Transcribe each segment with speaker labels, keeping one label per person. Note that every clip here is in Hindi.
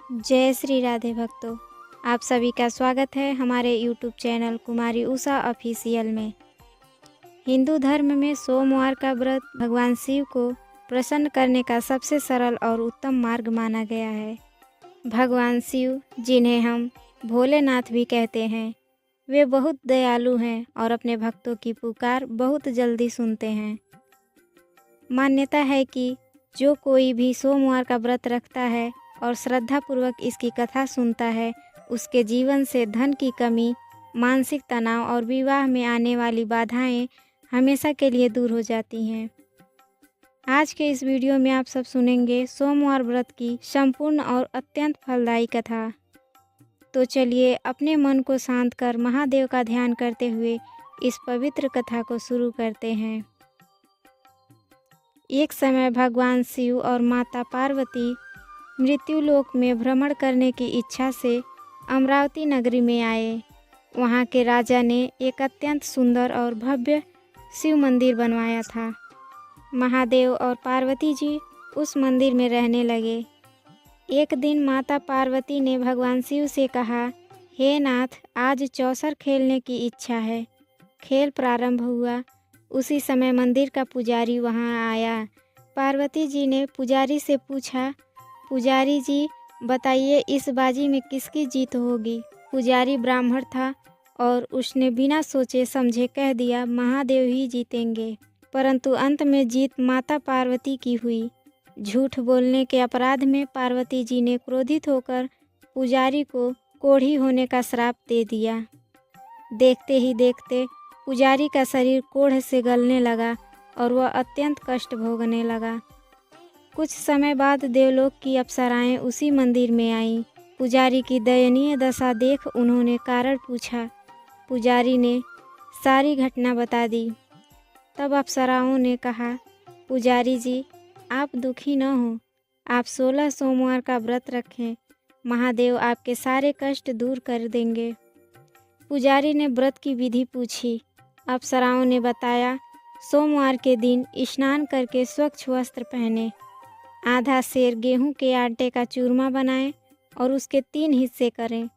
Speaker 1: जय श्री राधे भक्तों, आप सभी का स्वागत है हमारे यूट्यूब चैनल कुमारी उषा ऑफिशियल में। हिंदू धर्म में सोमवार का व्रत भगवान शिव को प्रसन्न करने का सबसे सरल और उत्तम मार्ग माना गया है। भगवान शिव, जिन्हें हम भोलेनाथ भी कहते हैं, वे बहुत दयालु हैं और अपने भक्तों की पुकार बहुत जल्दी सुनते हैं। मान्यता है कि जो कोई भी सोमवार का व्रत रखता है और श्रद्धापूर्वक इसकी कथा सुनता है, उसके जीवन से धन की कमी, मानसिक तनाव और विवाह में आने वाली बाधाएं हमेशा के लिए दूर हो जाती हैं। आज के इस वीडियो में आप सब सुनेंगे सोमवार व्रत की संपूर्ण और अत्यंत फलदायी कथा। तो चलिए अपने मन को शांत कर महादेव का ध्यान करते हुए इस पवित्र कथा को शुरू करते हैं। एक समय भगवान शिव और माता पार्वती मृत्युलोक में भ्रमण करने की इच्छा से अमरावती नगरी में आए। वहाँ के राजा ने एक अत्यंत सुंदर और भव्य शिव मंदिर बनवाया था। महादेव और पार्वती जी उस मंदिर में रहने लगे। एक दिन माता पार्वती ने भगवान शिव से कहा, हे नाथ, आज चौसर खेलने की इच्छा है। खेल प्रारंभ हुआ। उसी समय मंदिर का पुजारी वहाँ आया। पार्वती जी ने पुजारी से पूछा, पुजारी जी बताइए, इस बाजी में किसकी जीत होगी। पुजारी ब्राह्मण था और उसने बिना सोचे समझे कह दिया, महादेव ही जीतेंगे। परंतु अंत में जीत माता पार्वती की हुई। झूठ बोलने के अपराध में पार्वती जी ने क्रोधित होकर पुजारी को कोढ़ी होने का श्राप दे दिया। देखते ही देखते पुजारी का शरीर कोढ़ से गलने लगा और वह अत्यंत कष्ट भोगने लगा। कुछ समय बाद देवलोक की अप्सराएं उसी मंदिर में आईं। पुजारी की दयनीय दशा देख उन्होंने कारण पूछा। पुजारी ने सारी घटना बता दी। तब अप्सराओं ने कहा, पुजारी जी, आप दुखी न हो, आप 16 सोमवार का व्रत रखें, महादेव आपके सारे कष्ट दूर कर देंगे। पुजारी ने व्रत की विधि पूछी। अप्सराओं ने बताया, सोमवार के दिन स्नान करके स्वच्छ वस्त्र पहने, आधा सेर गेहूं के आटे का चूरमा बनाएं और उसके 3 हिस्से करें।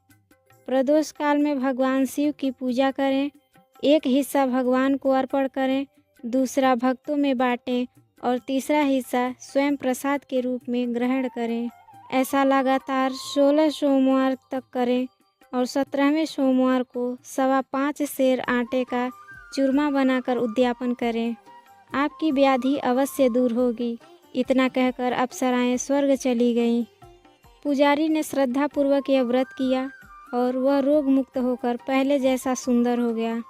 Speaker 1: प्रदोष काल में भगवान शिव की पूजा करें। एक हिस्सा भगवान को अर्पण करें, दूसरा भक्तों में बांटें और तीसरा हिस्सा स्वयं प्रसाद के रूप में ग्रहण करें। ऐसा लगातार 16 सोमवार तक करें और 17वें सोमवार को 5.25 सेर आटे का चूरमा बनाकर उद्यापन करें। आपकी व्याधि अवश्य दूर होगी। इतना कहकर अप्सराएं स्वर्ग चली गईं। पुजारी ने श्रद्धापूर्वक यह व्रत किया और वह रोग मुक्त होकर पहले जैसा सुंदर हो गया।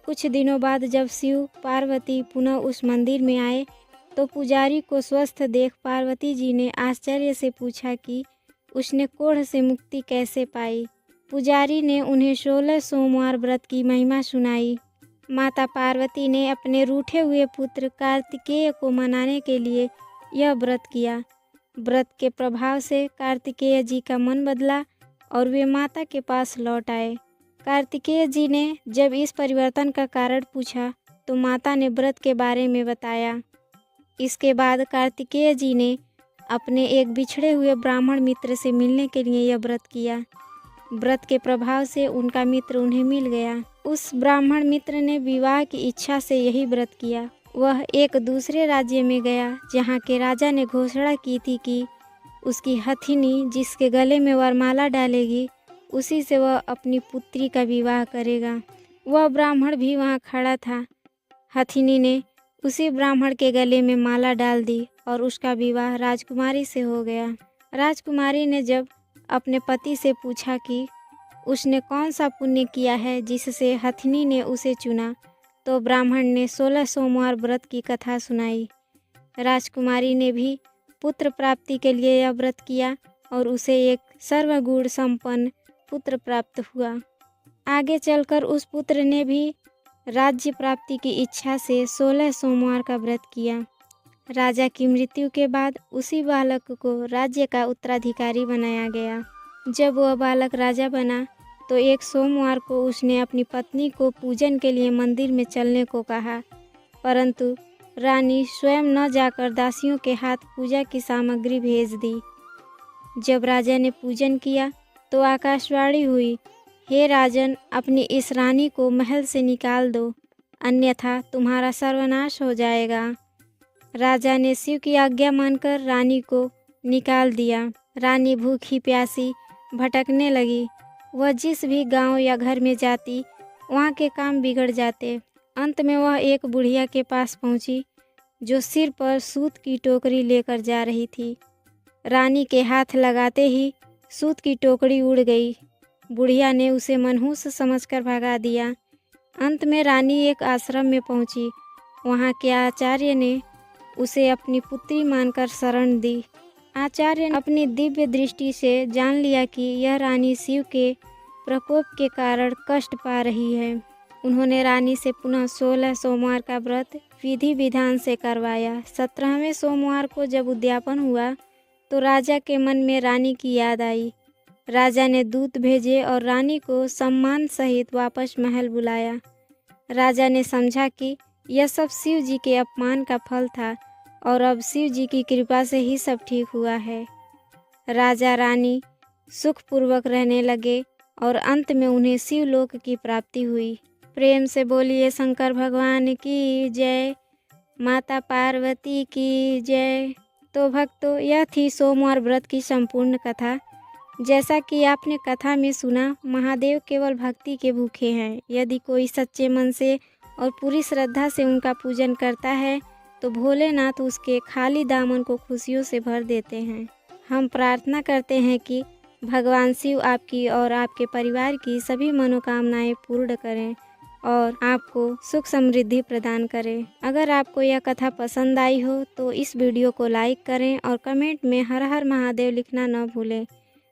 Speaker 1: कुछ दिनों बाद जब शिव पार्वती पुनः उस मंदिर में आए तो पुजारी को स्वस्थ देख पार्वती जी ने आश्चर्य से पूछा कि उसने कोढ़ से मुक्ति कैसे पाई। पुजारी ने उन्हें 16 सोमवार व्रत की महिमा सुनाई। माता पार्वती ने अपने रूठे हुए पुत्र कार्तिकेय को मनाने के लिए यह व्रत किया। व्रत के प्रभाव से कार्तिकेय जी का मन बदला और वे माता के पास लौट आए। कार्तिकेय जी ने जब इस परिवर्तन का कारण पूछा तो माता ने व्रत के बारे में बताया। इसके बाद कार्तिकेय जी ने अपने एक बिछड़े हुए ब्राह्मण मित्र से मिलने के लिए यह व्रत किया। व्रत के प्रभाव से उनका मित्र उन्हें मिल गया। उस ब्राह्मण मित्र ने विवाह की इच्छा से यही व्रत किया। वह एक दूसरे राज्य में गया जहाँ के राजा ने घोषणा की थी कि उसकी हथिनी जिसके गले में वरमाला डालेगी, उसी से वह अपनी पुत्री का विवाह करेगा। वह ब्राह्मण भी वहाँ खड़ा था। हथिनी ने उसी ब्राह्मण के गले में माला डाल दी और उसका विवाह राजकुमारी से हो गया। राजकुमारी ने जब अपने पति से पूछा कि उसने कौन सा पुण्य किया है जिससे हथिनी ने उसे चुना, तो ब्राह्मण ने 16 सोमवार व्रत की कथा सुनाई। राजकुमारी ने भी पुत्र प्राप्ति के लिए यह व्रत किया और उसे एक सर्वगुण संपन्न पुत्र प्राप्त हुआ। आगे चलकर उस पुत्र ने भी राज्य प्राप्ति की इच्छा से 16 सोमवार का व्रत किया। राजा की मृत्यु के बाद उसी बालक को राज्य का उत्तराधिकारी बनाया गया। जब वह बालक राजा बना तो एक सोमवार को उसने अपनी पत्नी को पूजन के लिए मंदिर में चलने को कहा, परंतु रानी स्वयं न जाकर दासियों के हाथ पूजा की सामग्री भेज दी। जब राजा ने पूजन किया तो आकाशवाणी हुई, हे राजन, अपनी इस रानी को महल से निकाल दो, अन्यथा तुम्हारा सर्वनाश हो जाएगा। राजा ने शिव की आज्ञा मानकर रानी को निकाल दिया। रानी भूखी प्यासी भटकने लगी। वह जिस भी गांव या घर में जाती वहाँ के काम बिगड़ जाते। अंत में वह एक बुढ़िया के पास पहुँची जो सिर पर सूत की टोकरी लेकर जा रही थी। रानी के हाथ लगाते ही सूत की टोकरी उड़ गई। बुढ़िया ने उसे मनहूस समझकर भगा दिया। अंत में रानी एक आश्रम में पहुंची। वहां के आचार्य ने उसे अपनी पुत्री मानकर शरण दी। आचार्य ने अपनी दिव्य दृष्टि से जान लिया कि यह रानी शिव के प्रकोप के कारण कष्ट पा रही है। उन्होंने रानी से पुनः 16 सोमवार का व्रत विधि विधान से करवाया। 17वें सोमवार को जब उद्यापन हुआ तो राजा के मन में रानी की याद आई। राजा ने दूत भेजे और रानी को सम्मान सहित वापस महल बुलाया। राजा ने समझा कि यह सब शिव जी के अपमान का फल था और अब शिव जी की कृपा से ही सब ठीक हुआ है। राजा रानी सुखपूर्वक रहने लगे और अंत में उन्हें शिवलोक की प्राप्ति हुई। प्रेम से बोलिए शंकर भगवान की जय, माता पार्वती की जय। तो भक्तों, यह थी सोमवार व्रत की संपूर्ण कथा। जैसा कि आपने कथा में सुना, महादेव केवल भक्ति के भूखे हैं। यदि कोई सच्चे मन से और पूरी श्रद्धा से उनका पूजन करता है तो भोलेनाथ उसके खाली दामन को खुशियों से भर देते हैं। हम प्रार्थना करते हैं कि भगवान शिव आपकी और आपके परिवार की सभी मनोकामनाएं पूर्ण करें और आपको सुख समृद्धि प्रदान करें। अगर आपको यह कथा पसंद आई हो तो इस वीडियो को लाइक करें और कमेंट में हर हर महादेव लिखना न भूलें।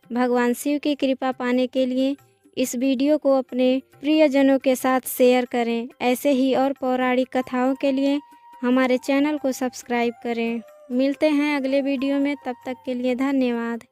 Speaker 1: भगवान शिव की कृपा पाने के लिए इस वीडियो को अपने प्रियजनों के साथ शेयर करें। ऐसे ही और पौराणिक कथाओं के लिए हमारे चैनल को सब्सक्राइब करें। मिलते हैं अगले वीडियो में, तब तक के लिए धन्यवाद।